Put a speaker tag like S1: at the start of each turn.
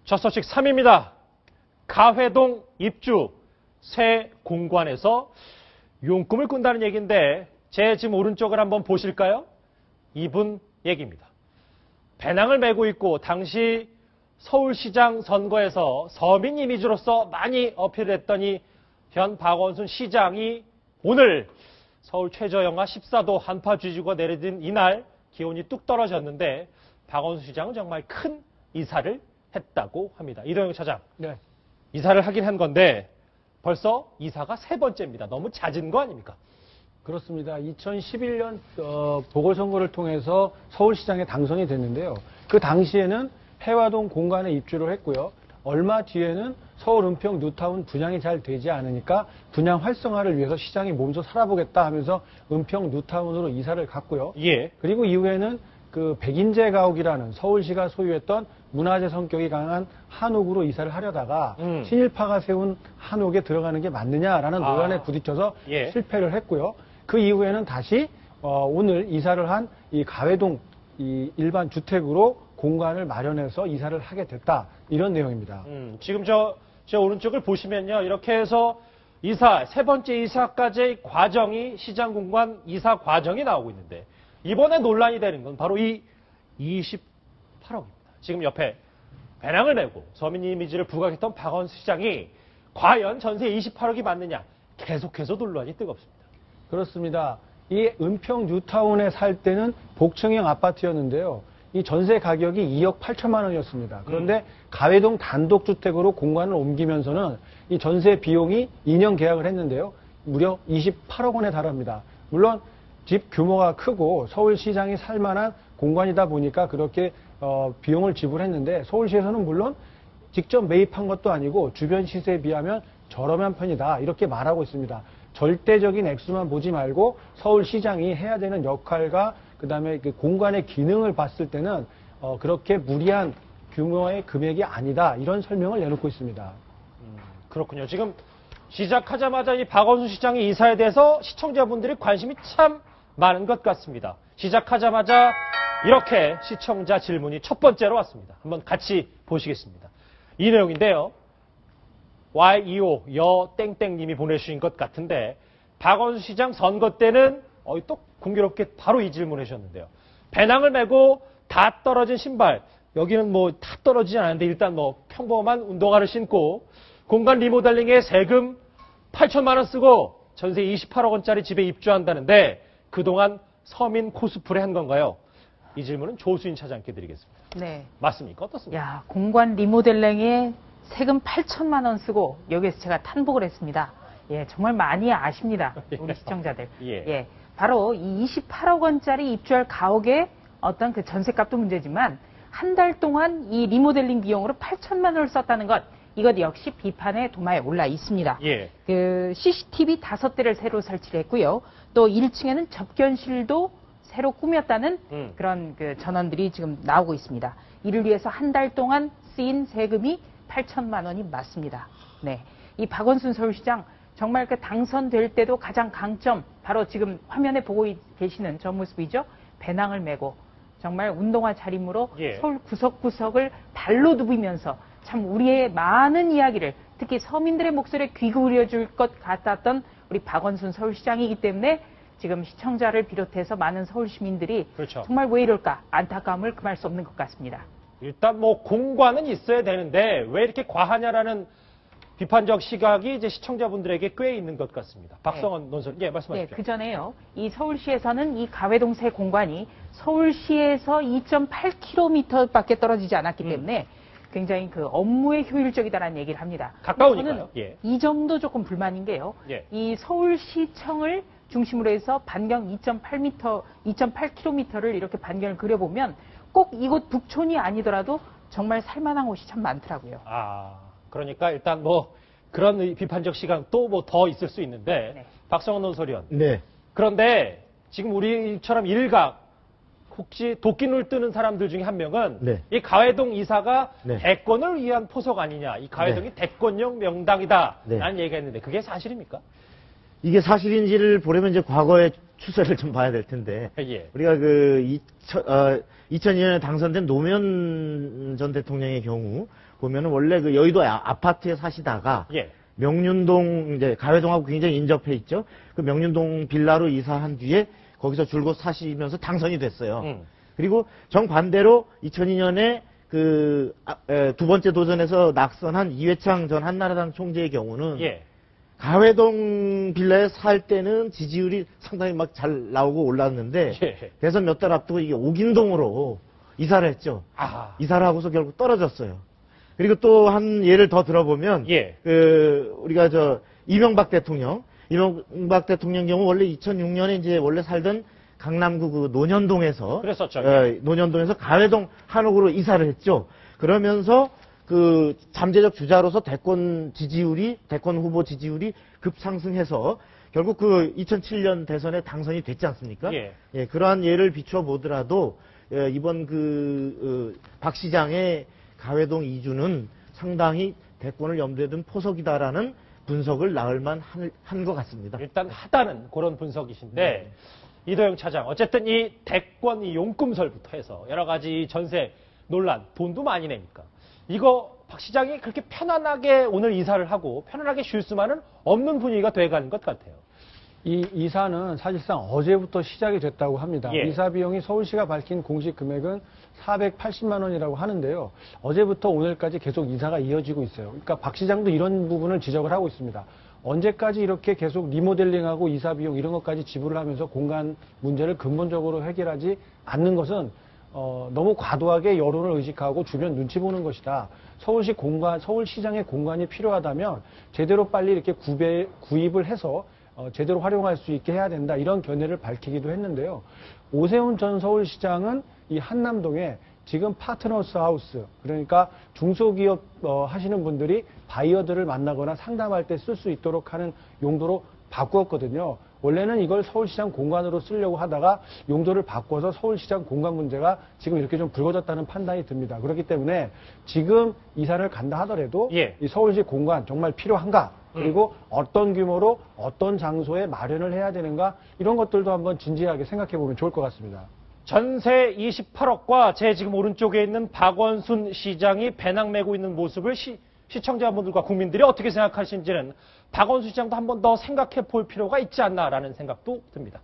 S1: 첫 소식 3위입니다. 가회동 입주 새 공관에서 용꿈을 꾼다는 얘기인데 제 지금 오른쪽을 한번 보실까요? 이분 얘기입니다. 배낭을 메고 있고 당시 서울시장 선거에서 서민 이미지로서 많이 어필을 했더니 현 박원순 시장이 오늘 서울 최저영하 14도 한파 쥐주가 내려진 이날 기온이 뚝 떨어졌는데 박원순 시장은 정말 큰 이사를 했다고 합니다. 이동영 차장.
S2: 네.
S1: 이사를 하긴 한 건데 벌써 이사가 세 번째입니다. 너무 잦은 거 아닙니까?
S2: 그렇습니다. 2011년 보궐선거를 통해서 서울시장에 당선이 됐는데요. 그 당시에는 해화동 공관에 입주를 했고요. 얼마 뒤에는 서울 은평 뉴타운 분양이 잘 되지 않으니까 분양 활성화를 위해서 시장이 몸소 살아보겠다 하면서 은평 뉴타운으로 이사를 갔고요.
S1: 예.
S2: 그리고 이후에는 그 백인재 가옥이라는 서울시가 소유했던 문화재 성격이 강한 한옥으로 이사를 하려다가 친일파가 세운 한옥에 들어가는 게 맞느냐라는 논란에 부딪혀서
S1: 예.
S2: 실패를 했고요. 그 이후에는 다시 오늘 이사를 한 이 가회동 이 일반 주택으로 공간을 마련해서 이사를 하게 됐다. 이런 내용입니다.
S1: 지금 제 오른쪽을 보시면요. 이렇게 해서 세 번째 이사까지의 과정이 시장 공간 이사 과정이 나오고 있는데 이번에 논란이 되는 건 바로 이 28억입니다. 지금 옆에 배낭을 메고 서민 이미지를 부각했던 박원순 시장이 과연 전세 28억이 맞느냐 계속해서 논란이 뜨겁습니다.
S2: 그렇습니다. 이 은평 뉴타운에 살 때는 복층형 아파트였는데요. 이 전세 가격이 2억 8천만 원이었습니다. 그런데 가회동 단독주택으로 공간을 옮기면서는 이 전세 비용이 2년 계약을 했는데요. 무려 28억 원에 달합니다. 물론 집 규모가 크고 서울시장이 살만한 공간이다 보니까 그렇게 비용을 지불했는데 서울시에서는 물론 직접 매입한 것도 아니고 주변 시세에 비하면 저렴한 편이다 이렇게 말하고 있습니다. 절대적인 액수만 보지 말고 서울시장이 해야 되는 역할과 그다음에 그 공간의 기능을 봤을 때는 그렇게 무리한 규모의 금액이 아니다 이런 설명을 내놓고 있습니다.
S1: 그렇군요. 지금 시작하자마자 이 박원순 시장의 이사에 대해서 시청자분들이 관심이 참 많은 것 같습니다. 시작하자마자 이렇게 시청자 질문이 첫 번째로 왔습니다. 한번 같이 보시겠습니다. 이 내용인데요. YEO 여땡땡님이 보내주신 것 같은데 박원순 시장 선거 때는 또 공교롭게 바로 이 질문을 하셨는데요. 배낭을 메고 다 떨어진 신발, 여기는 뭐 다 떨어지지 않았는데 일단 뭐 평범한 운동화를 신고 공간 리모델링에 세금 8천만 원 쓰고 전세 28억 원짜리 집에 입주한다는데 그동안 서민 코스프레 한 건가요? 이 질문은 조수인 차장께 드리겠습니다.
S3: 네.
S1: 맞습니까? 어떻습니까?
S3: 야, 공간 리모델링에 세금 8천만 원 쓰고 여기에서 제가 탄복을 했습니다. 예, 정말 많이 아십니다. 우리 시청자들.
S1: 예.
S3: 바로 이 28억 원짜리 입주할 가옥의 어떤 그 전세값도 문제지만 한 달 동안 이 리모델링 비용으로 8천만 원을 썼다는 것, 이것 역시 비판의 도마에 올라 있습니다.
S1: 예.
S3: 그 CCTV 5대를 새로 설치를 했고요. 또 1층에는 접견실도 새로 꾸몄다는 그런 그 전원들이 지금 나오고 있습니다. 이를 위해서 한 달 동안 쓰인 세금이 8천만 원이 맞습니다. 네. 이 박원순 서울시장 정말 그 당선될 때도 가장 강점, 바로 지금 화면에 보고 계시는 저 모습이죠. 배낭을 메고 정말 운동화 차림으로
S1: 예.
S3: 서울 구석구석을 발로 누비면서 참 우리의 많은 이야기를 특히 서민들의 목소리에 귀 기울여줄 것 같았던 우리 박원순 서울시장이기 때문에 지금 시청자를 비롯해서 많은 서울 시민들이
S1: 그렇죠.
S3: 정말 왜 이럴까 안타까움을 금할 수 없는 것 같습니다.
S1: 일단 뭐 공간은 있어야 되는데 왜 이렇게 과하냐라는 비판적 시각이 이제 시청자분들에게 꽤 있는 것 같습니다. 박성원 논설위원, 예, 말씀하십시오.
S3: 네, 그 전에요. 이 서울시에서는 이 가회동 새 공간이 서울시에서 2.8km밖에 떨어지지 않았기 때문에 굉장히 그 업무에 효율적이다라는 얘기를 합니다.
S1: 가까우니까요.
S3: 저는
S1: 예.
S3: 이 점도 조금 불만인 게요.
S1: 예.
S3: 이 서울시청을 중심으로 해서 반경 2.8km를 이렇게 반경을 그려보면 꼭 이곳 북촌이 아니더라도 정말 살만한 곳이 참 많더라고요.
S1: 그러니까 일단 뭐 그런 비판적 시각 또 뭐 더 있을 수 있는데
S3: 네.
S1: 박성원 논설위원.
S4: 네.
S1: 그런데 지금 우리처럼 일각 혹시 도끼눈을 뜨는 사람들 중에 한 명은
S4: 네.
S1: 이 가회동 이사가
S4: 네.
S1: 대권을 위한 포석 아니냐, 이 가회동이 대권용 명당이다라는
S4: 네.
S1: 얘기가 있는데 그게 사실입니까?
S4: 이게 사실인지를 보려면 이제 과거의 추세를 좀 봐야 될 텐데.
S1: 예.
S4: 우리가 2002년에 당선된 노무현 전 대통령의 경우 보면은 원래 그 여의도 아파트에 사시다가
S1: 예.
S4: 명륜동 이제 가회동하고 굉장히 인접해 있죠. 그 명륜동 빌라로 이사한 뒤에 거기서 줄곧 사시면서 당선이 됐어요. 그리고 정반대로 2002년에 두 번째 도전에서 낙선한 이회창 전 한나라당 총재의 경우는
S1: 예.
S4: 가회동 빌라에 살 때는 지지율이 상당히 막 잘 나오고 올랐는데
S1: 예.
S4: 대선 몇 달 앞두고 이게 옥인동으로 이사를 했죠.
S1: 아.
S4: 이사를 하고서 결국 떨어졌어요. 그리고 또 한 예를 더 들어보면
S1: 예.
S4: 우리가 이명박 대통령 경우 원래 2006년에 이제 원래 살던 강남구 그 논현동에서
S1: 그랬었죠. 예.
S4: 논현동에서 가회동 한옥으로 이사를 했죠. 그러면서 그 잠재적 주자로서 대권 후보 지지율이 급상승해서 결국 그 2007년 대선에 당선이 됐지 않습니까?
S1: 예.
S4: 예, 그러한 예를 비춰 보더라도 이번 박 시장의 가회동 이주는 상당히 대권을 염두에 둔 포석이다라는 분석을 나을만 한 것 같습니다.
S1: 일단 하다는 그런 분석이신데 이도영 차장 어쨌든 이 대권 이 용금설부터 해서 여러 가지 전세 논란 돈도 많이 내니까 이거 박 시장이 그렇게 편안하게 오늘 이사를 하고 편안하게 쉴 수만은 없는 분위기가 돼가는 것 같아요.
S2: 이 이사는 사실상 어제부터 시작이 됐다고 합니다.
S1: 예.
S2: 이사 비용이 서울시가 밝힌 공식 금액은 480만 원이라고 하는데요. 어제부터 오늘까지 계속 이사가 이어지고 있어요. 그러니까 박 시장도 이런 부분을 지적을 하고 있습니다. 언제까지 이렇게 계속 리모델링하고 이사 비용 이런 것까지 지불을 하면서 공간 문제를 근본적으로 해결하지 않는 것은 너무 과도하게 여론을 의식하고 주변 눈치 보는 것이다. 서울시장의 공간이 필요하다면 제대로 빨리 이렇게 구입을 해서 제대로 활용할 수 있게 해야 된다. 이런 견해를 밝히기도 했는데요. 오세훈 전 서울시장은 이 한남동에 지금 파트너스 하우스, 그러니까 중소기업 하시는 분들이 바이어들을 만나거나 상담할 때 쓸 수 있도록 하는 용도로 바꾸었거든요. 원래는 이걸 서울시장 공간으로 쓰려고 하다가 용도를 바꿔서 서울시장 공간 문제가 지금 이렇게 좀 불거졌다는 판단이 듭니다. 그렇기 때문에 지금 이사를 간다 하더라도
S1: 예.
S2: 이 서울시 공간 정말 필요한가? 그리고 어떤 규모로 어떤 장소에 마련을 해야 되는가? 이런 것들도 한번 진지하게 생각해 보면 좋을 것 같습니다.
S1: 전세 28억과 제 지금 오른쪽에 있는 박원순 시장이 배낭 메고 있는 모습을 시청자분들과 국민들이 어떻게 생각하시는지는 박원순 시장도 한 번 더 생각해 볼 필요가 있지 않나라는 생각도 듭니다.